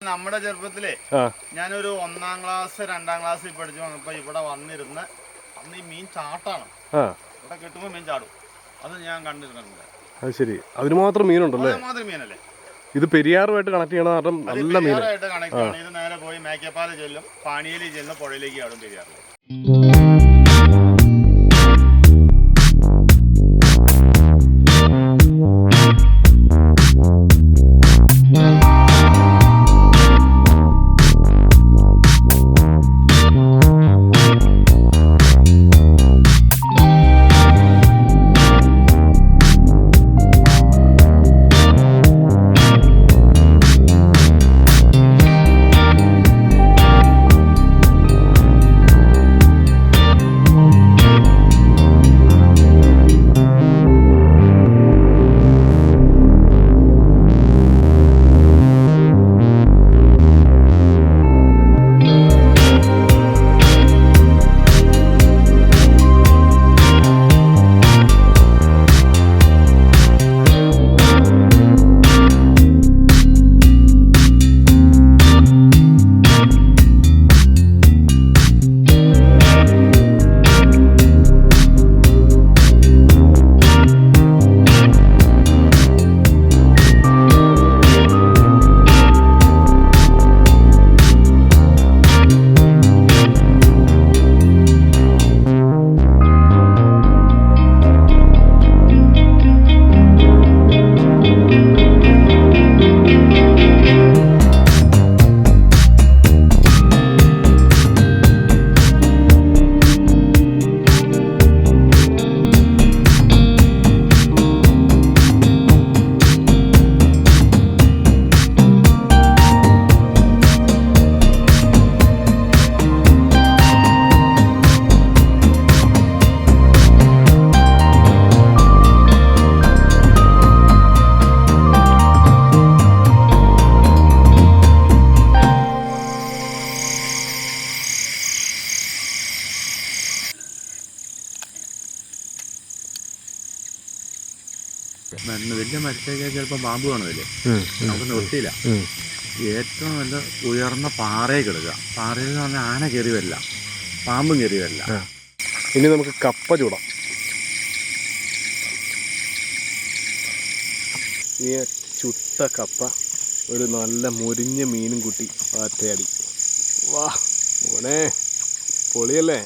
നമ്മുടെ ചെറുപ്പത്തിലെ ഞാനൊരു 1ാം ക്ലാസ് 2ാം ക്ലാസ്സിൽ പഠിച്ചു വന്നപ്പോൾ ഇവിടെ വന്നിരുന്ന് അന്ന് ഈ മീൻ ചാട്ടാണ്. ഇവിടെ കിട്ടുമ്പോൾ മീൻ ചാടും. അത് ഞാൻ കണ്ടിരുന്നുണ്ട്. അത് ശരി, അതിന് മാത്രം മീനുണ്ടല്ലേ? മാത്രം മീനല്ലേ ഇത്? പെരിയാറുമായിട്ട് കണക്ട് ചെയ്യണ കാരണം നല്ല മീനായിട്ട് കണക്ട് ചെയ്യണം. ഇത് നേരെ പോയി മേക്കപ്പാല ചെല്ലും, പാണിയേലി ചെല്ലും, പുഴയിലേക്ക് ചാടും പെരിയാറിൽ. വലിയ മരത്തേക്ക് ചിലപ്പോൾ പാമ്പ് കാണുന്നില്ലേ, നമുക്ക് നിർത്തിയില്ല. ഏറ്റവും നല്ല ഉയർന്ന പാറയിൽ കിടക്കുക. പാറയിൽ എന്ന് പറഞ്ഞാൽ ആന കയറി വരില്ല, പാമ്പും കയറി വരില്ല. ഇനി നമുക്ക് കപ്പ ചൂടാം. ഈ ചുട്ട കപ്പ ഒരു നല്ല മുരിഞ്ഞ മീനും കൂട്ടി ഒറ്റയടി. വാ മോനെ, പൊളിയല്ലേ?